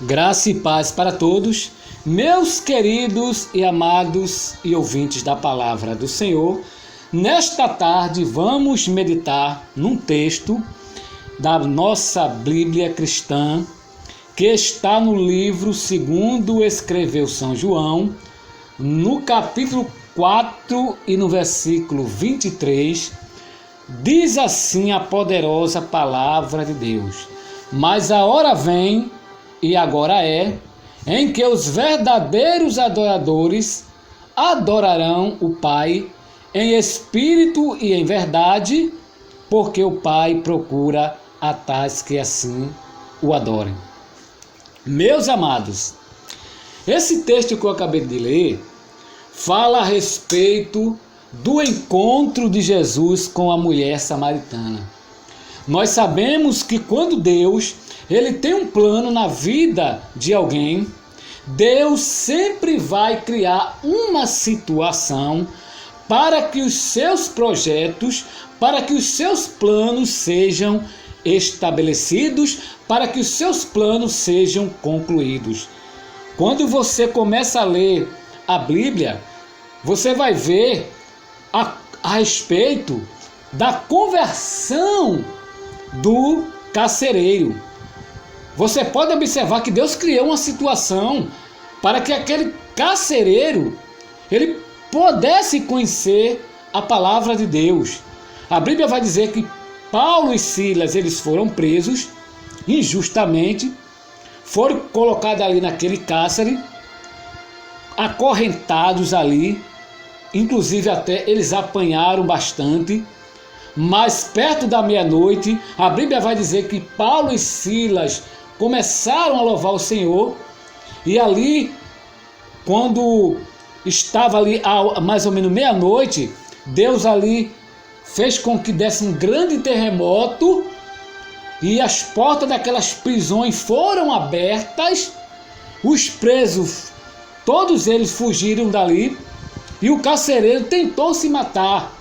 Graça e paz para todos, meus queridos e amados e ouvintes da palavra do Senhor. Nesta tarde vamos meditar num texto da nossa Bíblia cristã, que está no livro segundo escreveu São João, no capítulo 4 e no versículo 23, diz assim a poderosa palavra de Deus: mas a hora vem, e agora é, em que os verdadeiros adoradores adorarão o Pai em espírito e em verdade, porque o Pai procura a tais que assim o adorem. Meus amados, esse texto que eu acabei de ler fala a respeito do encontro de Jesus com a mulher samaritana. Nós sabemos que quando Deus ele tem um plano na vida de alguém, Deus sempre vai criar uma situação para que os seus projetos, para que os seus planos sejam estabelecidos, para que os seus planos sejam concluídos. Quando você começa a ler a Bíblia, você vai ver a respeito da conversão do carcereiro. Você pode observar que Deus criou uma situação para que aquele carcereiro ele pudesse conhecer a palavra de Deus. A Bíblia vai dizer que Paulo e Silas eles foram presos injustamente, foram colocados ali naquele cárcere, acorrentados ali, inclusive até eles apanharam bastante. Mas perto da meia-noite, a Bíblia vai dizer que Paulo e Silas começaram a louvar o Senhor, e ali, quando estava ali a mais ou menos meia-noite, Deus ali fez com que desse um grande terremoto, e as portas daquelas prisões foram abertas, os presos, todos eles fugiram dali, e o carcereiro tentou se matar,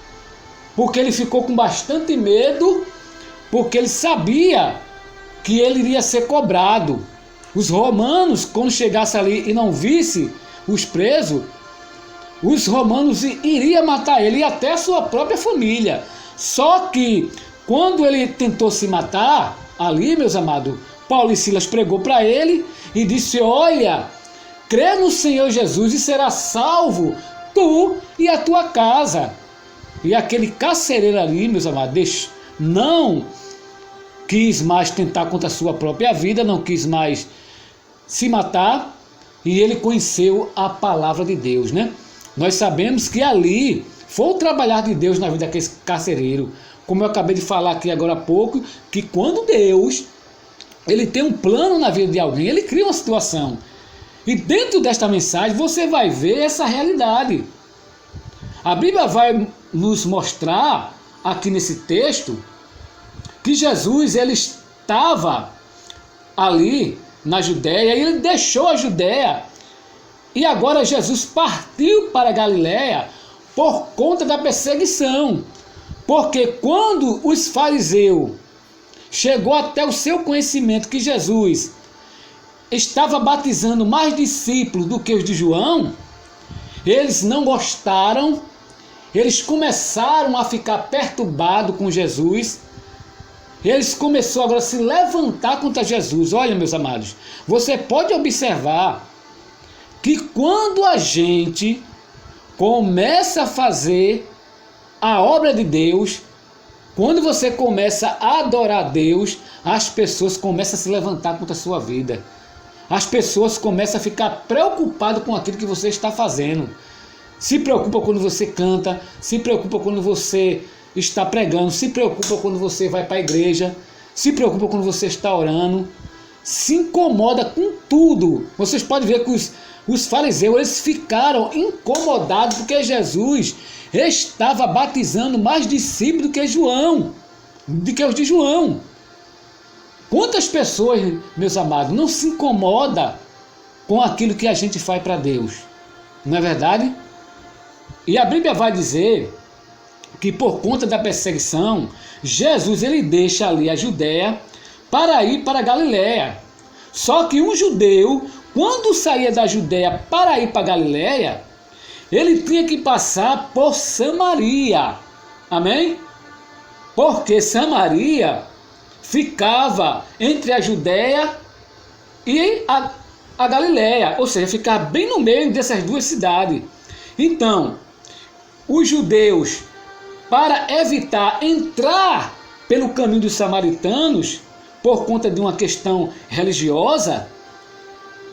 porque ele ficou com bastante medo, porque ele sabia que ele iria ser cobrado. Os romanos, quando chegasse ali e não visse os presos, os romanos iriam matar ele e até a sua própria família. Só que quando ele tentou se matar, ali, meus amados, Paulo e Silas pregou para ele e disse: olha, crê no Senhor Jesus e será salvo tu e a tua casa. E aquele carcereiro ali, meus amados, não quis mais tentar contra a sua própria vida, não quis mais se matar, e ele conheceu a palavra de Deus, né? Nós sabemos que ali foi o trabalhar de Deus na vida daquele carcereiro, como eu acabei de falar aqui agora há pouco, que quando Deus ele tem um plano na vida de alguém, ele cria uma situação. E dentro desta mensagem você vai ver essa realidade. A Bíblia vai nos mostrar aqui nesse texto que Jesus ele estava ali na Judéia e ele deixou a Judéia, e agora Jesus partiu para a Galiléia por conta da perseguição, porque quando os fariseus chegou até o seu conhecimento que Jesus estava batizando mais discípulos do que os de João, eles não gostaram. Eles começaram a ficar perturbados com Jesus. Eles começaram agora a se levantar contra Jesus. Olha, meus amados, você pode observar que quando a gente começa a fazer a obra de Deus, quando você começa a adorar a Deus, as pessoas começam a se levantar contra a sua vida. As pessoas começam a ficar preocupadas com aquilo que você está fazendo. Se preocupa quando você canta, se preocupa quando você está pregando, se preocupa quando você vai para a igreja, se preocupa quando você está orando, se incomoda com tudo. Vocês podem ver que os fariseus eles ficaram incomodados porque Jesus estava batizando mais discípulos do que João, do que os de João. Quantas pessoas, meus amados, não se incomoda com aquilo que a gente faz para Deus? Não é verdade? E a Bíblia vai dizer que por conta da perseguição, Jesus ele deixa ali a Judéia para ir para a Galiléia. Só que um judeu, quando saía da Judéia para ir para Galiléia, ele tinha que passar por Samaria. Amém? Porque Samaria ficava entre a Judéia e a Galiléia, ou seja, ficava bem no meio dessas duas cidades. Então, os judeus, para evitar entrar pelo caminho dos samaritanos, por conta de uma questão religiosa,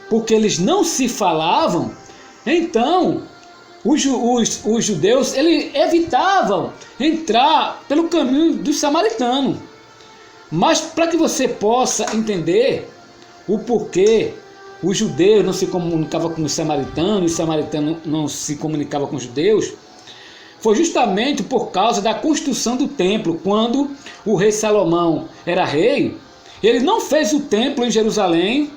porque eles não se falavam, então os judeus eles evitavam entrar pelo caminho dos samaritanos. Mas para que você possa entender o porquê os judeus não se comunicavam com os samaritanos não se comunicavam com os judeus, foi justamente por causa da construção do templo. Quando o rei Salomão era rei, ele não fez o templo em Jerusalém,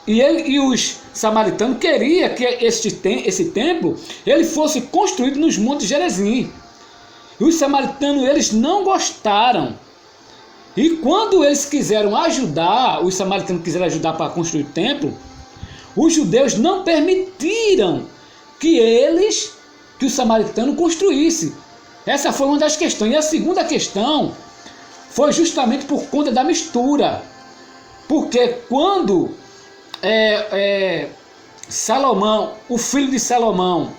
e os samaritanos queriam que esse templo ele fosse construído nos montes Gerizim. E os samaritanos eles não gostaram. E quando eles quiseram ajudar, os samaritanos quiseram ajudar para construir o templo, os judeus não permitiram que o samaritano construísse. Essa foi uma das questões. E a segunda questão foi justamente por conta da mistura. Porque quando Salomão, o filho de Salomão,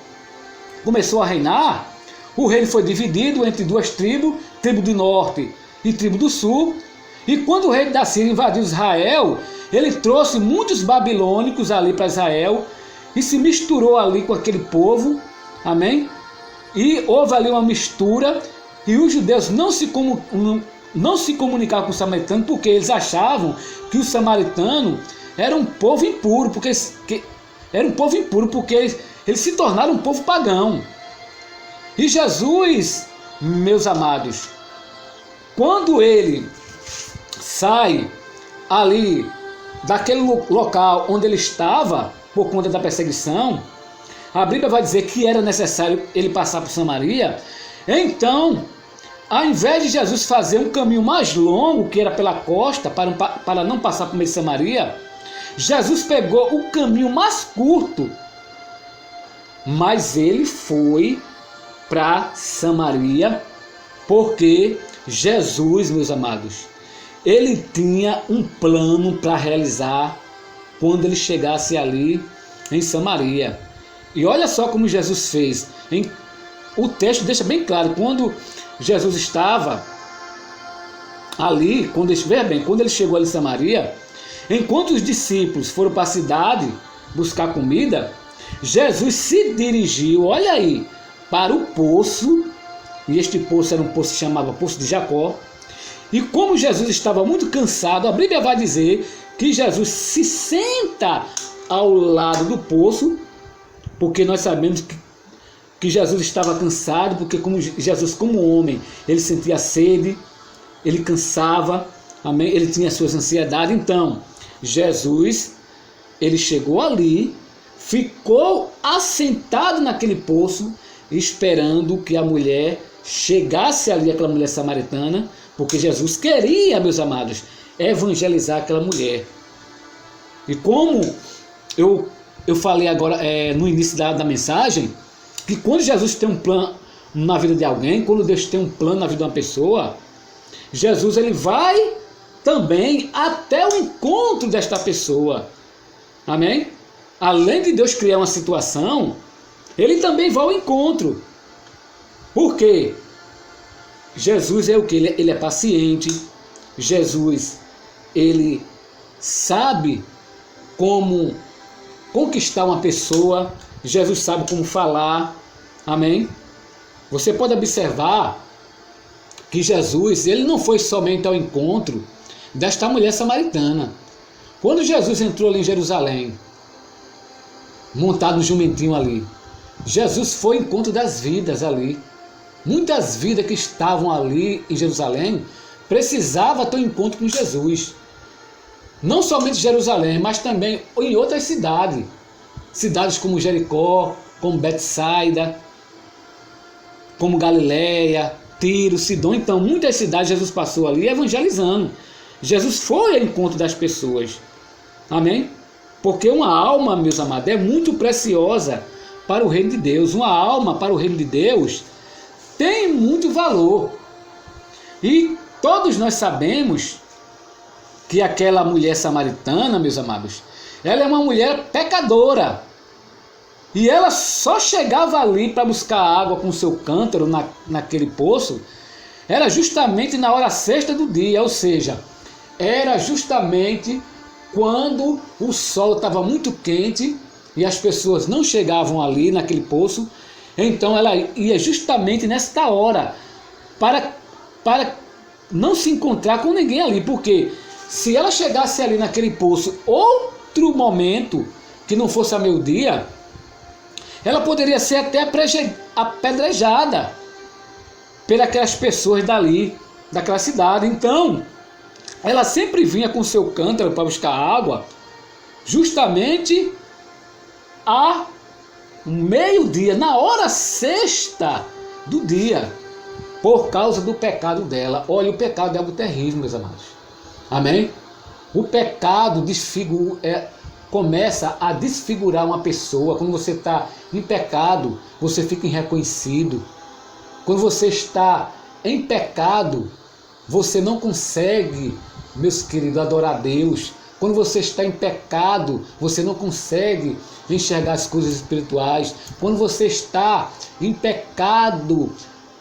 começou a reinar, o reino foi dividido entre duas tribos, tribo do norte e tribo do sul. E quando o rei da Síria invadiu Israel, ele trouxe muitos babilônicos ali para Israel e se misturou ali com aquele povo. Amém? E houve ali uma mistura, e os judeus não se comunicavam com os samaritanos, porque eles achavam que o samaritano era um povo impuro, porque eles se tornaram um povo pagão. E Jesus, meus amados, quando ele sai ali daquele local onde ele estava, por conta da perseguição, a Bíblia vai dizer que era necessário ele passar por Samaria. Então, ao invés de Jesus fazer um caminho mais longo, que era pela costa, para não passar por meio de Samaria, Jesus pegou o caminho mais curto, mas ele foi para Samaria, porque Jesus, meus amados, ele tinha um plano para realizar quando ele chegasse ali em Samaria. E olha só como Jesus fez. O texto deixa bem claro, quando Jesus estava ali, quando ele chegou ali em Samaria, enquanto os discípulos foram para a cidade buscar comida, Jesus se dirigiu, olha aí, para o poço, e este poço era um poço que chamava Poço de Jacó. E como Jesus estava muito cansado, a Bíblia vai dizer que Jesus se senta ao lado do poço, porque nós sabemos que Jesus estava cansado, porque Jesus como homem, ele sentia sede, ele cansava, amém? Ele tinha suas ansiedades. Então, Jesus, ele chegou ali, ficou assentado naquele poço, esperando que a mulher chegasse ali, aquela mulher samaritana, porque Jesus queria, meus amados, evangelizar aquela mulher. E como eu falei agora no início da mensagem, que quando Jesus tem um plano na vida de alguém, quando Deus tem um plano na vida de uma pessoa, Jesus ele vai também até o encontro desta pessoa. Amém? Além de Deus criar uma situação, ele também vai ao encontro. Por quê? Jesus é o que? Ele é paciente. Jesus, ele sabe como conquistar uma pessoa. Jesus sabe como falar. Amém? Você pode observar que Jesus, ele não foi somente ao encontro desta mulher samaritana. Quando Jesus entrou ali em Jerusalém, montado no jumentinho ali, Jesus foi ao encontro das vidas ali. Muitas vidas que estavam ali em Jerusalém precisavam ter um encontro com Jesus. Não somente em Jerusalém, mas também em outras cidades. Cidades como Jericó, como Betsaida, como Galiléia, Tiro, Sidom. Então, muitas cidades Jesus passou ali evangelizando. Jesus foi ao encontro das pessoas. Amém? Porque uma alma, meus amados, é muito preciosa para o reino de Deus. Uma alma para o reino de Deus tem muito valor. E todos nós sabemos que aquela mulher samaritana, meus amados, ela é uma mulher pecadora. E ela só chegava ali para buscar água com seu cântaro naquele poço, era justamente na hora sexta do dia, ou seja, era justamente quando o sol estava muito quente e as pessoas não chegavam ali naquele poço. Então ela ia justamente nesta hora para não se encontrar com ninguém ali, porque se ela chegasse ali naquele poço outro momento que não fosse a meio-dia, ela poderia ser até apedrejada pelas pessoas dali, daquela cidade. Então, ela sempre vinha com seu cântaro para buscar água, justamente a meio-dia, na hora sexta do dia, por causa do pecado dela. Olha, o pecado é algo terrível, meus amados. Amém? O pecado começa a desfigurar uma pessoa. Quando você está em pecado, você fica irreconhecido. Quando você está em pecado, você não consegue, meus queridos, adorar a Deus. Quando você está em pecado, você não consegue enxergar as coisas espirituais. Quando você está em pecado,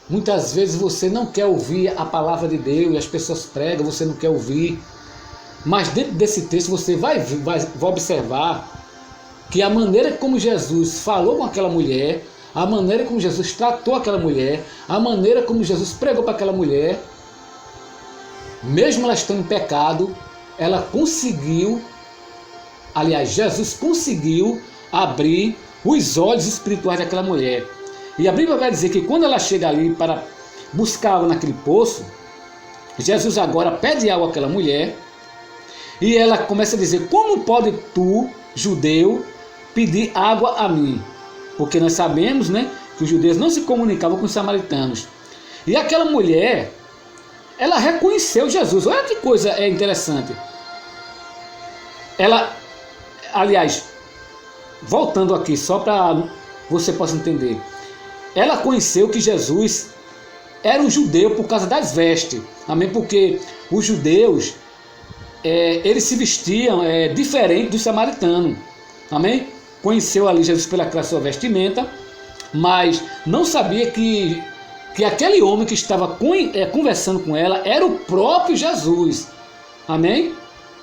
muitas vezes você não quer ouvir a palavra de Deus, e as pessoas pregam, você não quer ouvir. Mas dentro desse texto você vai observar que a maneira como Jesus falou com aquela mulher, a maneira como Jesus tratou aquela mulher, a maneira como Jesus pregou para aquela mulher, mesmo ela estando em pecado, ela conseguiu, aliás, Jesus conseguiu abrir os olhos espirituais daquela mulher. E a Bíblia vai dizer que quando ela chega ali para buscar água naquele poço, Jesus agora pede água àquela mulher, e ela começa a dizer: como pode tu, judeu, pedir água a mim? Porque nós sabemos, né, que os judeus não se comunicavam com os samaritanos. E aquela mulher, ela reconheceu Jesus. Olha que coisa interessante. Ela, aliás, voltando aqui, só para você possa entender. Ela conheceu que Jesus era um judeu por causa das vestes. Amém? Porque os judeus, eles se vestiam diferente dos samaritanos. Amém? Conheceu ali Jesus pela sua vestimenta, mas não sabia que aquele homem que estava conversando com ela era o próprio Jesus. Amém?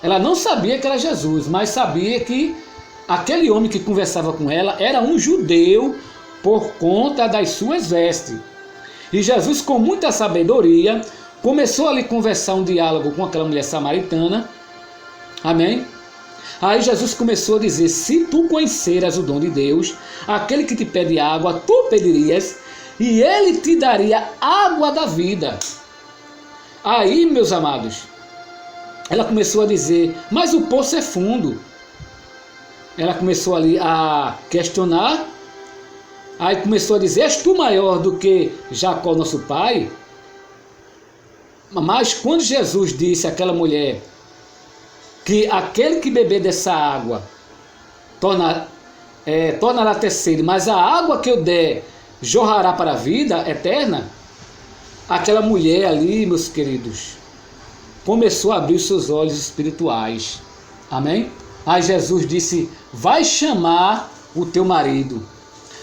Ela não sabia que era Jesus, mas sabia que aquele homem que conversava com ela era um judeu por conta das suas vestes. E Jesus, com muita sabedoria, começou ali a conversar um diálogo com aquela mulher samaritana. Amém? Aí Jesus começou a dizer: se tu conheceras o dom de Deus, aquele que te pede água, tu pedirias, e ele te daria água da vida. Aí, meus amados, ela começou a dizer: mas o poço é fundo. Ela começou ali a questionar. Aí começou a dizer: és tu maior do que Jacó, nosso pai? Mas quando Jesus disse àquela mulher que aquele que beber dessa água tornará ter sede, mas a água que eu der jorrará para a vida eterna, aquela mulher ali, meus queridos, começou a abrir os seus olhos espirituais. Amém? Aí Jesus disse: vai chamar o teu marido.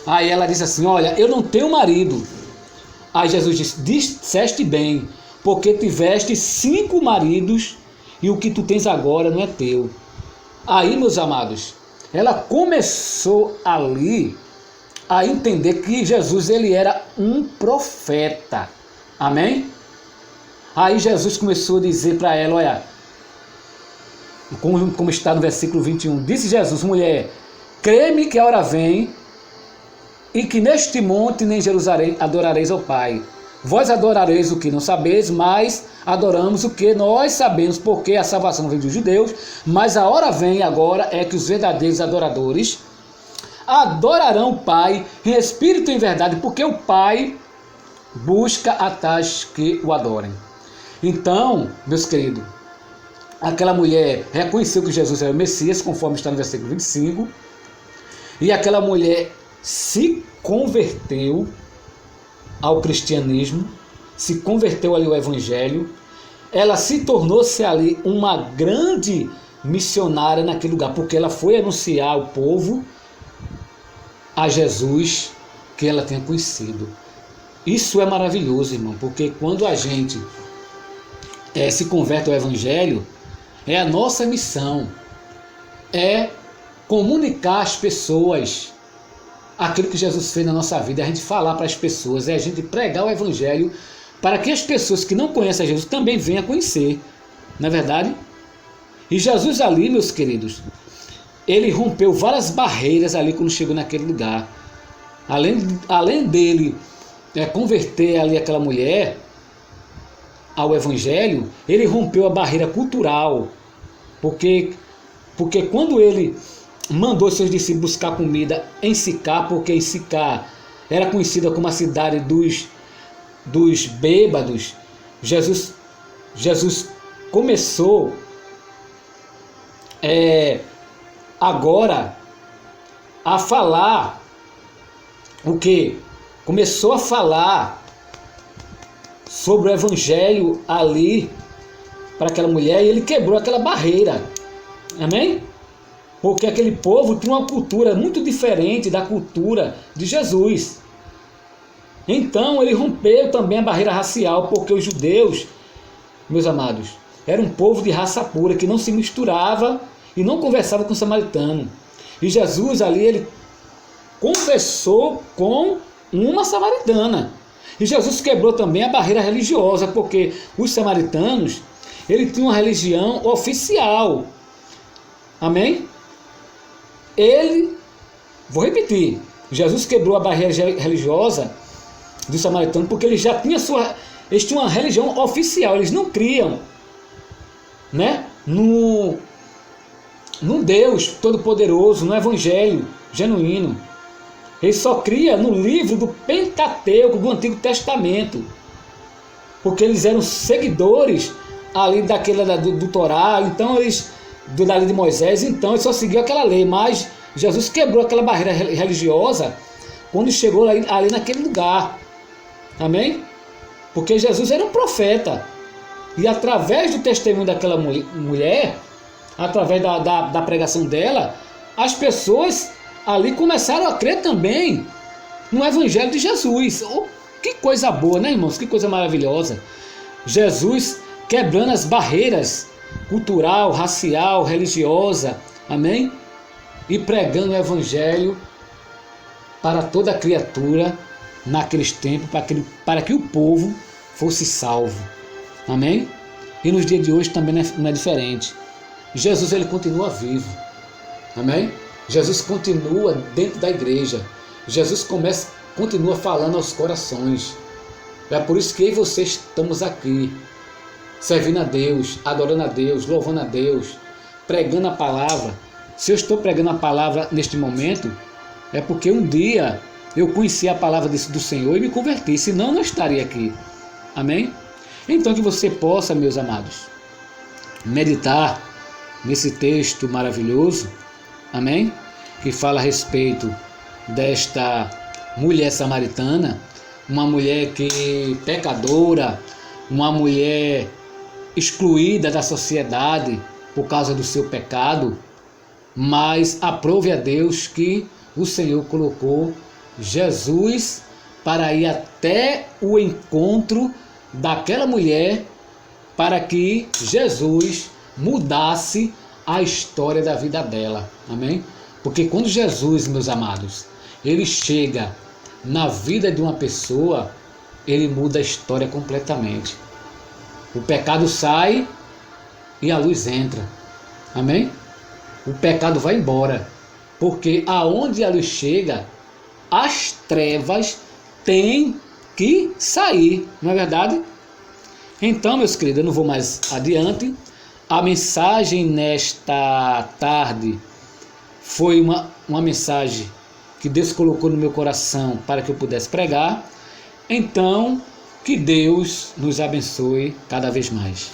Aí ela disse assim: olha, eu não tenho marido. Aí Jesus disse: disseste bem, porque tiveste 5 maridos e o que tu tens agora não é teu. Aí, meus amados, ela começou ali a entender que Jesus, ele era um profeta. Amém? Aí Jesus começou a dizer para ela, olha, como está no versículo 21, disse Jesus: mulher, crê-me que a hora vem e que neste monte nem Jerusalém adorareis ao Pai. Vós adorareis o que não sabeis, mas adoramos o que nós sabemos, porque a salvação vem dos judeus. Mas a hora vem agora é que os verdadeiros adoradores adorarão o Pai em espírito e em verdade, porque o Pai busca a tais que o adorem. Então, meus queridos, aquela mulher reconheceu que Jesus era o Messias, conforme está no versículo 25, e aquela mulher se converteu ao cristianismo, se converteu ali ao evangelho, ela se tornou-se ali uma grande missionária naquele lugar, porque ela foi anunciar ao povo a Jesus que ela tinha conhecido. Isso é maravilhoso, irmão, porque quando a gente se converte ao evangelho, é a nossa missão, é comunicar às pessoas aquilo que Jesus fez na nossa vida, é a gente falar para as pessoas, é a gente pregar o evangelho para que as pessoas que não conhecem a Jesus também venham a conhecer, não é verdade? E Jesus ali, meus queridos, ele rompeu várias barreiras ali quando chegou naquele lugar. Além dele converter ali aquela mulher ao evangelho, ele rompeu a barreira cultural, porque quando ele mandou seus discípulos buscar comida em Sicá, porque em Sicá era conhecida como a cidade dos bêbados, Jesus começou agora a falar o que? Começou a falar sobre o evangelho ali para aquela mulher, e ele quebrou aquela barreira, amém? Porque aquele povo tinha uma cultura muito diferente da cultura de Jesus. Então ele rompeu também a barreira racial, porque os judeus, meus amados, eram um povo de raça pura, que não se misturava e não conversava com o samaritano. E Jesus ali, ele conversou com uma samaritana. E Jesus quebrou também a barreira religiosa, porque os samaritanos, eles tinham uma religião oficial. Amém? Vou repetir, Jesus quebrou a barreira religiosa dos samaritanos, porque eles já tinham eles tinham uma religião oficial, eles não criam, né, no Deus Todo-Poderoso, no Evangelho genuíno. Eles só criam no livro do Pentateuco, do Antigo Testamento, porque eles eram seguidores ali do Torá, então da lei de Moisés, então eles só seguiam aquela lei, mas Jesus quebrou aquela barreira religiosa quando chegou ali naquele lugar, amém? Porque Jesus era um profeta, e através do testemunho daquela mulher, através da pregação dela, as pessoas ali começaram a crer também no Evangelho de Jesus. Oh, que coisa boa, né, irmãos? Que coisa maravilhosa. Jesus quebrando as barreiras cultural, racial, religiosa, amém? E pregando o Evangelho para toda criatura naqueles tempos, para que o povo fosse salvo, amém? E nos dias de hoje também não é diferente. Jesus, ele continua vivo, amém? Jesus continua dentro da igreja. Jesus continua falando aos corações. É por isso que eu e você estamos aqui, servindo a Deus, adorando a Deus, louvando a Deus, pregando a palavra. Se eu estou pregando a palavra neste momento, é porque um dia eu conheci a palavra do Senhor e me converti, senão eu não estaria aqui. Amém? Então que você possa, meus amados, meditar nesse texto maravilhoso, amém? Que fala a respeito desta mulher samaritana, uma mulher pecadora, uma mulher excluída da sociedade por causa do seu pecado, mas aprove a Deus que o Senhor colocou Jesus para ir até o encontro daquela mulher, para que Jesus mudasse a história da vida dela, amém? Porque quando Jesus, meus amados, ele chega na vida de uma pessoa, ele muda a história completamente. O pecado sai e a luz entra, amém? O pecado vai embora, porque aonde a luz chega, as trevas têm que sair, não é verdade? Então, meus queridos, eu não vou mais adiante. A mensagem nesta tarde foi uma mensagem que Deus colocou no meu coração para que eu pudesse pregar. Então, que Deus nos abençoe cada vez mais.